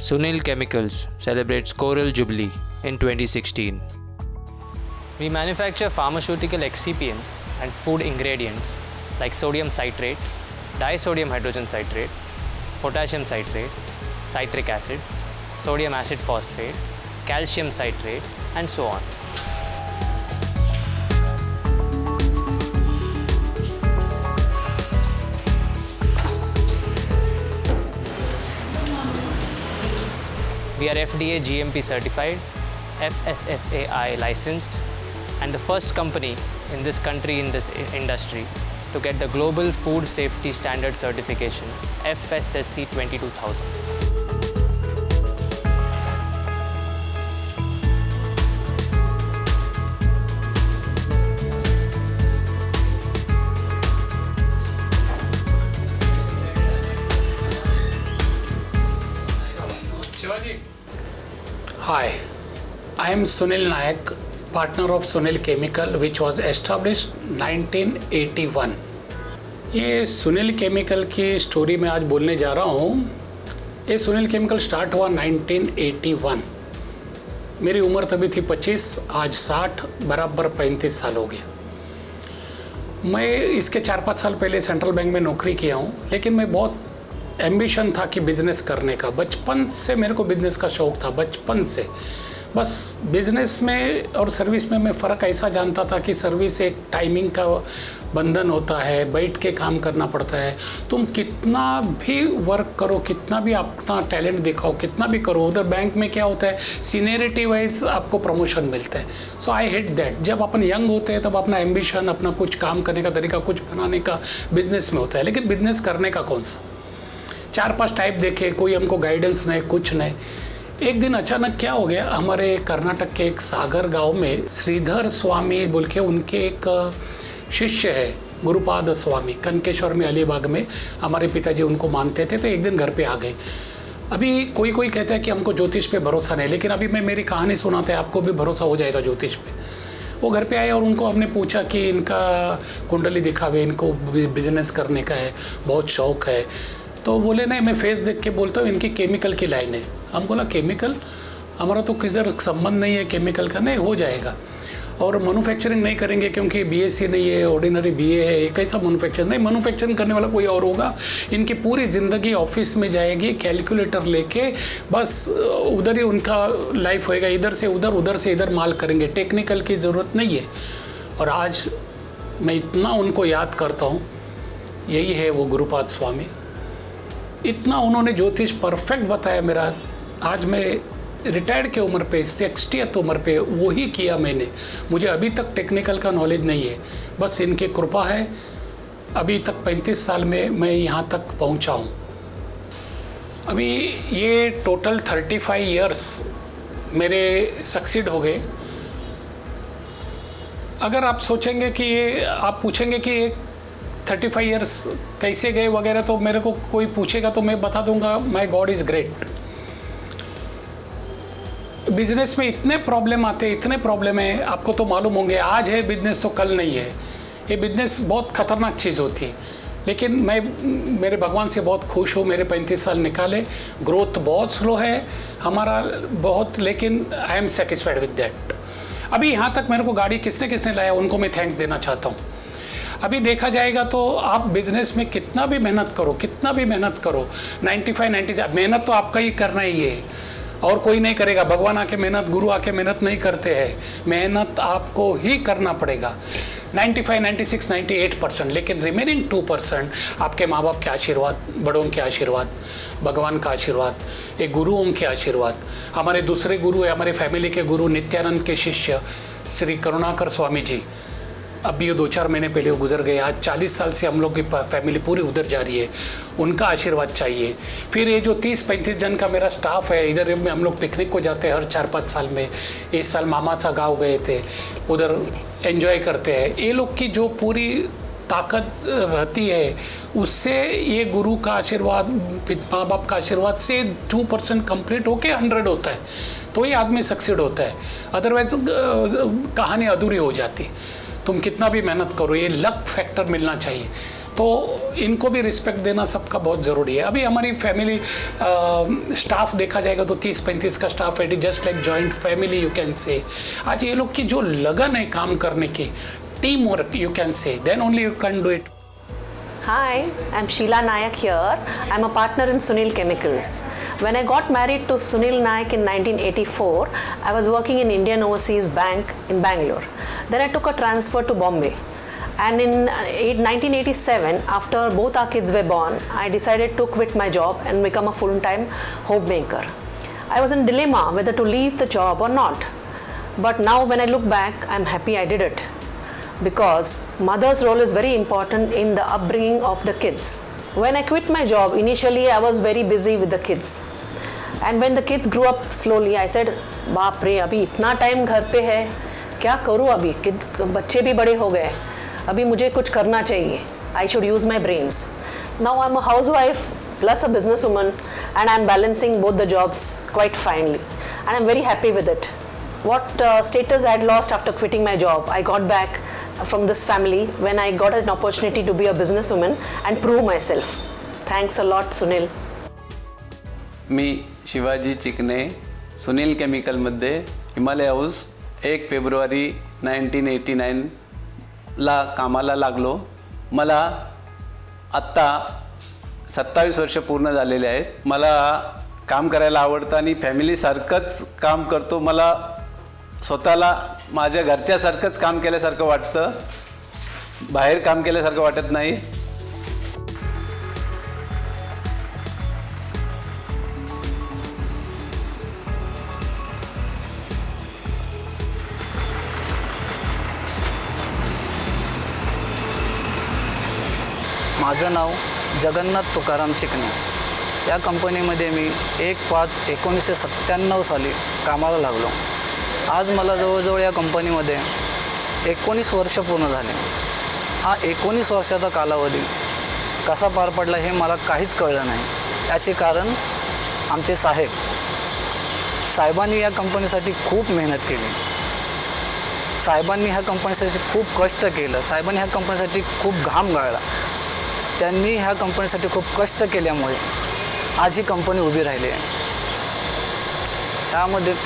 Sunil Chemicals celebrates Coral Jubilee in 2016. We manufacture pharmaceutical excipients and food ingredients like sodium citrate, disodium hydrogen citrate, potassium citrate, citric acid, sodium acid phosphate, calcium citrate, and so on. We are FDA GMP certified, FSSAI licensed, and the first company in this country in this industry to get the Global Food Safety Standard certification, FSSC 22000. Hi, I am Sunil Nayak, partner of Sunil Chemical, which was established 1981. ये Sunil chemical की story में आज बोलने जा रहा हूँ। ये Sunil chemical start हुआ 1981। मेरी उम्र तभी थी 25, आज 60, बराबर 35 साल हो गया। मैं इसके 4-5 साल पहले सेंट्रल बैंक में नौकरी किया हूँ, लेकिन मैं बहुत एम्बिशन था कि बिज़नेस करने का। बचपन से मेरे को बिज़नेस का शौक़ था, बचपन से। बस बिज़नेस में और सर्विस में मैं फ़र्क ऐसा जानता था कि सर्विस एक टाइमिंग का बंधन होता है, बैठ के काम करना पड़ता है। तुम कितना भी वर्क करो, कितना भी अपना टैलेंट दिखाओ, कितना भी करो, उधर बैंक में क्या होता है, सीनियरिटी वाइज आपको प्रमोशन मिलता है। सो आई हेट दैट। जब अपन यंग होते हैं तब अपना एम्बिशन, अपना कुछ काम करने का तरीका, कुछ बनाने का बिज़नेस में होता है, लेकिन बिज़नेस करने का कौन सा। 4-5 टाइप देखे, कोई हमको गाइडेंस नहीं, कुछ नहीं। एक दिन अचानक क्या हो गया, हमारे कर्नाटक के एक सागर गांव में श्रीधर स्वामी बोल के उनके एक शिष्य है, गुरुपाद स्वामी, कनकेश्वर में, अलीबाग में। हमारे पिताजी उनको मानते थे, तो एक दिन घर पे आ गए। अभी कोई कोई कहता है कि हमको ज्योतिष पे भरोसा नहीं, लेकिन अभी मैं मेरी कहानी सुनाते हैं, आपको भी भरोसा हो जाएगा ज्योतिष पे। वो घर पे आए और उनको हमने पूछा कि इनका कुंडली दिखावे, इनको बिजनेस करने का है, बहुत शौक़ है। तो बोले नहीं, मैं फेस देख के बोलता हूँ, इनकी केमिकल की लाइन है। हम बोला केमिकल, हमारा तो किधर संबंध नहीं है केमिकल का। नहीं, हो जाएगा। और मैन्युफैक्चरिंग नहीं करेंगे क्योंकि बीएससी नहीं है, ऑर्डिनरी बीए है, एक ऐसा मैन्युफैक्चर नहीं, मैन्युफैक्चरिंग करने वाला कोई और होगा। इनकी पूरी ज़िंदगी ऑफिस में जाएगी, कैलकुलेटर लेके, बस उधर ही उनका लाइफ होएगा, इधर से उधर, उधर से इधर माल करेंगे, टेक्निकल की ज़रूरत नहीं है। और आज मैं इतना उनको याद करता हूँ, यही है वो गुरुपाद स्वामी। इतना उन्होंने ज्योतिष परफेक्ट बताया मेरा। आज मैं रिटायर्ड की उम्र पे, 60th उम्र पे वो ही किया मैंने। मुझे अभी तक टेक्निकल का नॉलेज नहीं है, बस इनकी कृपा है। अभी तक 35 साल में मैं यहाँ तक पहुँचा हूँ। अभी ये टोटल 35 इयर्स मेरे सक्सीड हो गए। अगर आप सोचेंगे कि ये, आप पूछेंगे कि ये 35 इयर्स कैसे गए वगैरह, तो मेरे को कोई पूछेगा तो मैं बता दूंगा, my God is great. Business में इतने प्रॉब्लम आते हैं, इतने प्रॉब्लम है, आपको तो मालूम होंगे। आज है बिजनेस तो कल नहीं है। ये बिजनेस बहुत खतरनाक चीज़ होती है, लेकिन मैं मेरे भगवान से बहुत खुश हूँ। मेरे 35 साल निकाले, ग्रोथ बहुत स्लो है हमारा बहुत, लेकिन I am satisfied with that. अभी यहाँ तक मेरे को गाड़ी किसने किसने लाया, उनको मैं थैंक्स देना चाहता हूँ। अभी देखा जाएगा तो आप बिजनेस में कितना भी मेहनत करो, कितना भी मेहनत करो, 95-96 मेहनत तो आपका ही करना ही है, और कोई नहीं करेगा। भगवान आके मेहनत, गुरु आके मेहनत नहीं करते हैं, मेहनत आपको ही करना पड़ेगा। 95-96, 98%, लेकिन रिमेनिंग 2% आपके माँ बाप के आशीर्वाद, बड़ों के आशीर्वाद, भगवान का आशीर्वाद, एक गुरुओं के आशीर्वाद। हमारे दूसरे गुरु है, हमारे फैमिली के गुरु, नित्यानंद के शिष्य श्री करुणाकर स्वामी जी। अभी ये 2-4 महीने पहले वो गुजर गए। आज 40 साल से हम लोग की फैमिली पूरी उधर जा रही है, उनका आशीर्वाद चाहिए। फिर ये जो 30-35 जन का मेरा स्टाफ है, इधर में हम लोग पिकनिक को जाते हैं हर 4-5 साल में। इस साल मामा सा गाँव गए थे, उधर एंजॉय करते हैं। ये लोग की जो पूरी ताकत रहती है, उससे ये गुरु का आशीर्वाद, माँ बाप का आशीर्वाद से 2% कंप्लीट होके 100 होता है, तो ये आदमी सक्सीड होता है। अदरवाइज कहानी अधूरी हो जाती। तुम कितना भी मेहनत करो, ये लक फैक्टर मिलना चाहिए। तो इनको भी रिस्पेक्ट देना सबका बहुत ज़रूरी है। अभी हमारी फैमिली स्टाफ देखा जाएगा तो 30-35 का स्टाफ है, just like joint family you can से। आज ये लोग की जो लगन है काम करने की, team work you can say, then only you can do it. Hi, I'm Sheila Nayak here. I'm a partner in Sunil Chemicals. When I got married to Sunil Nayak in 1984, I was working in Indian Overseas Bank in Bangalore. Then I took a transfer to Bombay. And in 1987, after both our kids were born, I decided to quit my job and become a full-time homemaker. I was in dilemma whether to leave the job or not. But now when I look back, I'm happy I did it. Because mother's role is very important in the upbringing of the kids. When I quit my job, initially I was very busy with the kids. And when the kids grew up slowly, I said, बाप रे, अभी इतना time घर पे है, क्या करूँ अभी, बच्चे भी बड़े हो गए, अभी मुझे कुछ करना चाहिए. I should use my brains. Now I'm a housewife plus a businesswoman and I'm balancing both the jobs quite finely. And I'm very happy with it. What status I had lost after quitting my job, I got back from this family when I got an opportunity to be a businesswoman and prove myself. Thanks a lot, Sunil. मी शिवाजी चिकणे सुनील केमिकलमध्ये Himalaya house 1 फेब्रुवारी 1989 ला कामाला लागलो. मला आत्ता 27 वर्ष पूर्ण झालेले आहेत. मला काम करायला आवडतं आणि फॅमिलीसारखंच काम करतो. मला स्वतःला माझ्या घरच्यासारखंच काम केल्यासारखं वाटतं, बाहेर काम केल्यासारखं वाटत नाही. माझं नाव जगन्नाथ तुकाराम चिकणे. या कंपनीमध्ये मी 1/5/1997 साली कामाला लागलो. आज मला जवळजवळ या कंपनीमध्ये 19 वर्ष पूर्ण झाले. हा 19 वर्षाचा कालावधी कसा पार पडला हे मला काहीच कळलं नाही. याचे कारण आमचे साहेबांनी या कंपनीसाठी खूप मेहनत केली. साहेबांनी ह्या कंपनीसाठी खूप कष्ट केलं. साहेबांनी ह्या कंपनीसाठी खूप घाम गाळला. त्यांनी ह्या कंपनीसाठी खूप कष्ट केल्यामुळे आज ही कंपनी उभी राहिली आहे.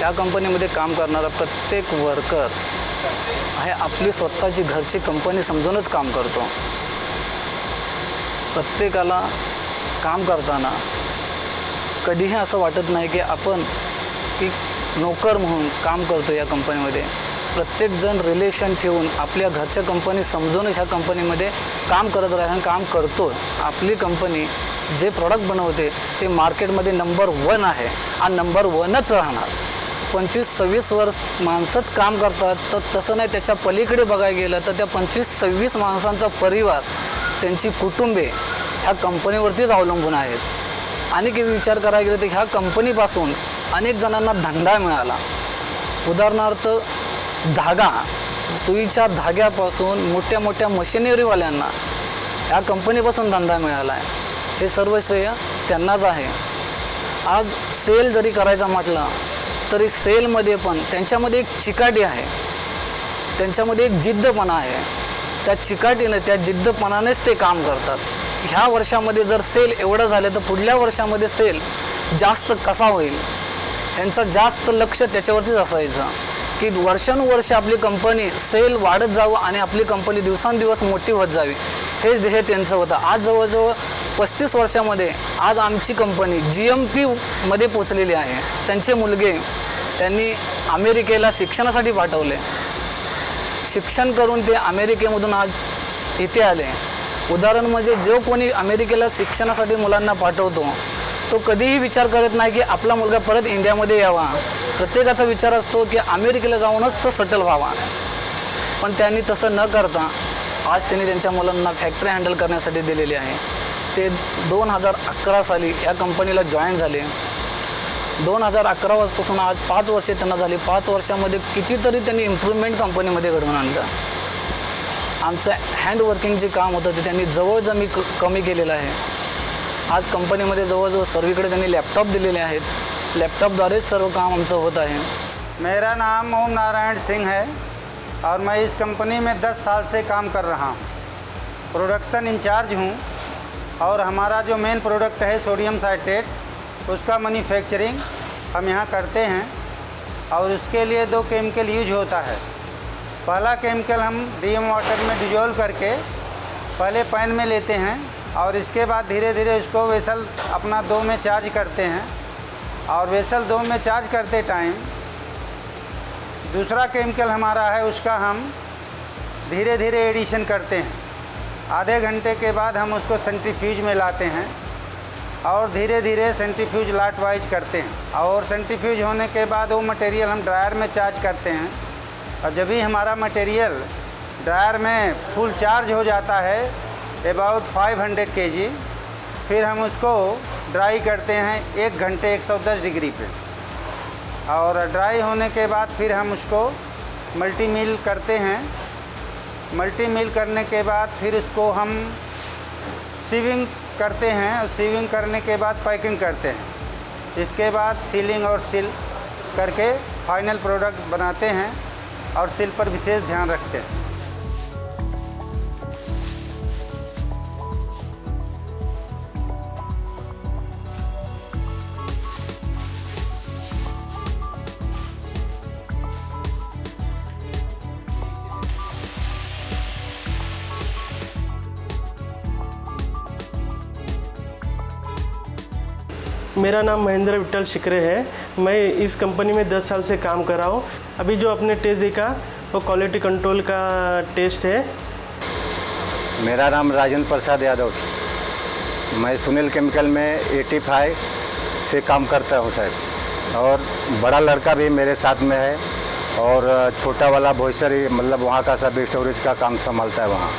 या कंपनीमध्ये काम करणारा प्रत्येक वर्कर हे आपली स्वतःची घरची कंपनी समजूनच काम करतो. प्रत्येकाला काम करताना कधीही असं वाटत नाही की आपण एक नोकर म्हणून काम करतो. या कंपनीमध्ये प्रत्येकजण रिलेशन ठेवून आपल्या घरच्या कंपनी समजूनच ह्या कंपनीमध्ये काम करत राहून काम करतो. आपली कंपनी जे प्रॉडक्ट बनवते ते मार्केटमध्ये नंबर 1 आहे आणि नंबर 1च राहणार. 25-26 वर्ष माणसंच काम करतात तर तसं नाही. त्याच्या पलीकडे बघायला गेलं तर त्या 25-26 माणसांचा परिवार, त्यांची कुटुंबे ह्या कंपनीवरतीच अवलंबून आहेत. आणि विचार करायला गेलं तर ह्या कंपनीपासून अनेक जणांना धंदा मिळाला. उदाहरणार्थ धागा, सुईच्या धाग्यापासून मोठ्या मोठ्या मशिनरीवाल्यांना ह्या कंपनीपासून धंदा मिळाला आहे. हे सर्व श्रेय त्यांनाच आहे. आज सेल जरी करायचा म्हटलं तरी सेलमध्ये पण त्यांच्यामध्ये एक चिकाटी आहे, त्यांच्यामध्ये एक जिद्दपणा आहे. त्या चिकाटीने, त्या जिद्दपणानेच ते काम करतात. ह्या वर्षामध्ये जर सेल एवढं झालं तर पुढल्या वर्षामध्ये सेल जास्त कसा होईल यांचं जास्त लक्ष त्याच्यावरतीच असायचं की वर्षानुवर्ष आपली कंपनी सेल वाढत जावं आणि आपली कंपनी दिवसांदिवस मोठी होत जावी, हेच ध्येय त्यांचं होतं. आज जवळजवळ 35 वर्षामध्ये आज आमची कंपनी GMPमध्ये पोचलेली आहे. त्यांचे मुलगे त्यांनी अमेरिकेला शिक्षणासाठी पाठवले. शिक्षण करून ते अमेरिकेमधून आज इथे आले. उदाहरण म्हणजे जो कोणी अमेरिकेला शिक्षणासाठी मुलांना पाठवतो तो कधीही विचार करत नाही की आपला मुलगा परत इंडियामध्ये यावा. प्रत्येकाचा विचार असतो की अमेरिकेला जाऊनच तो सेटल व्हावा. पण त्यांनी तसं न करता आज त्यांनी त्यांच्या मुलांना फॅक्टरी हँडल करण्यासाठी दिलेली आहे. ते 2011 साली या कंपनीला जॉईन झाले. 2011 पासून आज 5 वर्षे त्यांना झाली. 5 वर्षामध्ये कितीतरी त्यांनी इम्प्रूव्हमेंट कंपनीमध्ये घडवून आणलं. आमचं हँडवर्किंग जे काम होतं ते त्यांनी जवळजवळ कमी केलेलं आहे. आज कंपनीमध्ये जवळजवळ सर्वीकडे त्यांनी लॅपटॉप दिलेले आहेत. लैपटॉपद्वारे सर्व काम आमचं होत आहे. मेरा नाम ओम नारायण सिंह है और मैं इस कंपनी में 10 साल से काम कर रहा हूँ. प्रोडक्शन इंचार्ज हूँ और हमारा जो मेन प्रोडक्ट है सोडियम साइट्रेट उसका मैन्युफैक्चरिंग हम यहाँ करते हैं और उसके लिए 2 केमिकल यूज होता है। पहला केमिकल हम DM वाटर में डिजोल्व करके पहले पैन में लेते हैं और इसके बाद धीरे धीरे उसको वेसल अपना 2 में चार्ज करते हैं और वेसल 2 में चार्ज करते टाइम दूसरा केमिकल हमारा है उसका हम धीरे धीरे एडिशन करते हैं। आधे घंटे के बाद हम उसको सेंट्रीफ्यूज में लाते हैं और धीरे धीरे सेंट्रीफ्यूज लाट वाइज करते हैं और सेंट्रीफ्यूज होने के बाद वो मटेरियल हम ड्रायर में चार्ज करते हैं और जब भी हमारा मटेरियल ड्रायर में फुल चार्ज हो जाता है अबाउट 500 kg, फिर हम उसको ड्राई करते हैं 1 घंटे 110 डिग्री पे और ड्राई होने के बाद फिर हम उसको मल्टी मिल करते हैं। मल्टी मिल करने के बाद फिर उसको हम सीविंग करते हैं और सीविंग करने के बाद पैकिंग करते हैं। इसके बाद सीलिंग और सील करके फाइनल प्रोडक्ट बनाते हैं और सील पर विशेष ध्यान रखते हैं। मेरा नाम महेंद्र विट्ठल शिकरे है। मैं इस कंपनी में 10 साल से काम कर रहा हूँ। अभी जो आपने टेस्ट देखा वो क्वालिटी कंट्रोल का टेस्ट है। मेरा नाम राजेंद्र प्रसाद यादव, मैं सुनील केमिकल में 85 से काम करता हूँ सर, और बड़ा लड़का भी मेरे साथ में है और छोटा वाला भोईसर मतलब वहाँ का सब स्टोरेज का काम संभालता है वहाँ।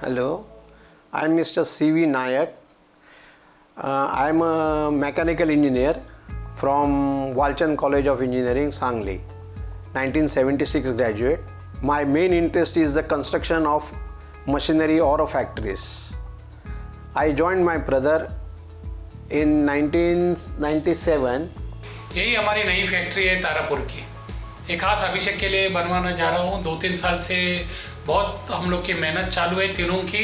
Hello, I am Mr. C.V. Nayak. I am a mechanical engineer from Walchand College of Engineering, Sangli, 1976 graduate. My main interest is the construction of machinery or of factories. I joined my brother in 1997. यही हमारी नई factory है तारापुर की। एक खास अभिषेक के लिए बनवाना जा रहा हूँ। 2-3 साल से बहुत हम लोग की मेहनत चालू है तीनों की,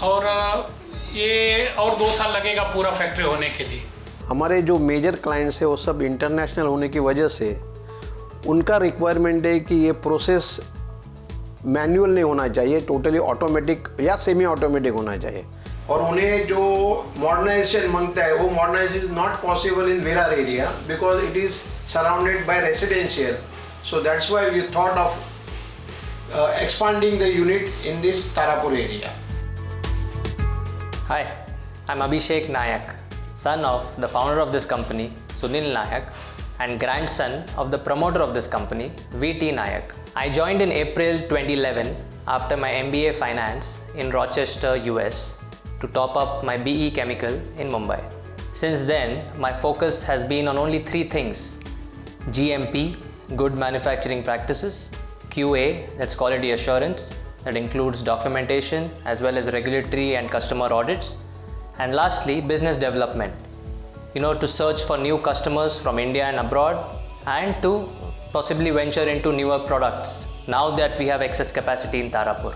और ये और 2 साल लगेगा पूरा फैक्ट्री होने के लिए। हमारे जो मेजर क्लाइंट्स है वो सब इंटरनेशनल होने की वजह से उनका रिक्वायरमेंट है कि ये प्रोसेस मैनुअल नहीं होना चाहिए, टोटली ऑटोमेटिक या सेमी ऑटोमेटिक होना चाहिए। और उन्हें जो मॉडर्नाइजेशन मांगता है वो modernisation is not possible in Virar area because it is surrounded by residential, so that's why we thought of expanding the unit in this Tarapur area. Hi, I'm Abhishek Nayak, son of the founder of this company, Sunil Nayak, and grandson of the promoter of this company, V.T. Nayak. I joined in April 2011 after my MBA Finance in Rochester, US, to top up my BE Chemical in Mumbai. Since then, my focus has been on only 3 things: GMP, good manufacturing practices; QA, that's quality assurance, that includes documentation as well as regulatory and customer audits; and lastly, business development, to search for new customers from India and abroad, and to possibly venture into newer products now that we have excess capacity in Tarapur.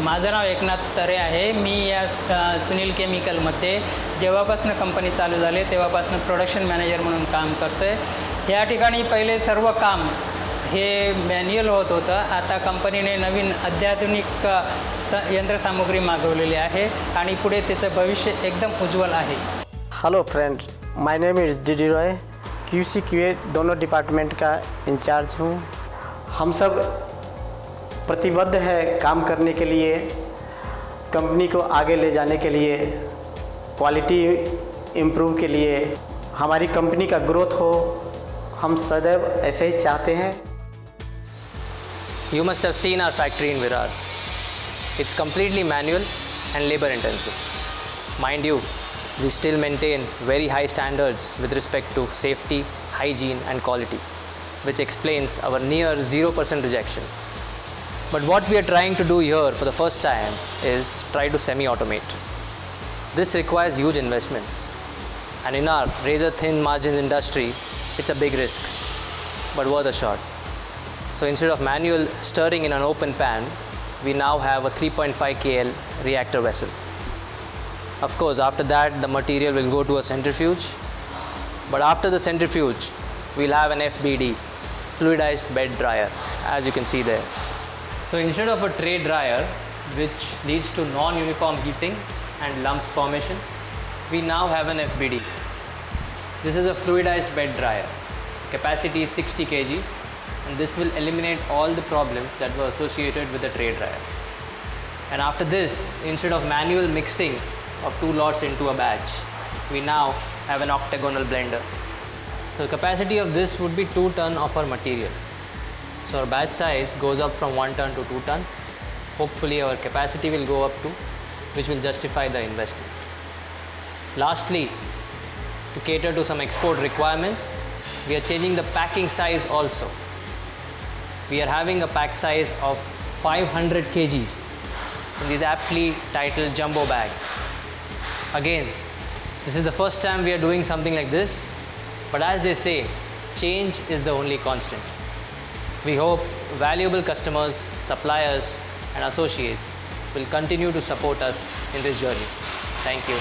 माझं नाव एकनाथ तरे आहे। मी या सुनील केमिकलमध्ये जेव्हापासून company चालू झाली तेव्हापासून production manager म्हणून काम करतो आहे। या ठिकाणी पहिले सर्व काम हे मॅन्युअल होत होतं। आता कंपनीने नवीन अत्याधुनिक यंत्रसामुग्री मागवलेली आहे आणि पुढे त्याचं भविष्य एकदम उज्ज्वल आहे। Hello friends, my name is Didi Roy, QC QA दोनों डिपार्टमेंट का इंचार्ज हूँ। हम सब प्रतिबद्ध है काम करने के लिए, कंपनी को आगे ले जाने के लिए, क्वालिटी इम्प्रूव के लिए, हमारी कंपनी का ग्रोथ हो, हम सदैव ऐसे ही चाहते हैं। You must have seen our factory in Virar. It's completely manual and labor intensive. Mind you, we still maintain very high standards with respect to safety, hygiene and quality, which explains our near 0% rejection. But what we are trying to do here for the first time is try to semi-automate. This requires huge investments, and in our razor-thin margins industry, it's a big risk, but worth a shot. So instead of manual stirring in an open pan, we now have a 3.5 KL reactor vessel. Of course, after that, the material will go to a centrifuge, but after the centrifuge, we'll have an FBD, fluidized bed dryer, as you can see there. So instead of a tray dryer, which leads to non-uniform heating and lumps formation, we now have an FBD. This is a fluidized bed dryer. Capacity is 60 kgs, and this will eliminate all the problems that were associated with the tray dryer. And after this, instead of manual mixing of 2 lots into a batch, we now have an octagonal blender. So the capacity of this would be 2 ton of our material. So our batch size goes up from 1 ton to 2 ton. Hopefully our capacity will go up to, which will justify the investment. Lastly, to cater to some export requirements, we are changing the packing size also. We are having a pack size of 500 kgs in these aptly titled jumbo bags. Again, this is the first time we are doing something like this, but as they say, change is the only constant. We hope valuable customers, suppliers and associates will continue to support us in this journey. Thank you.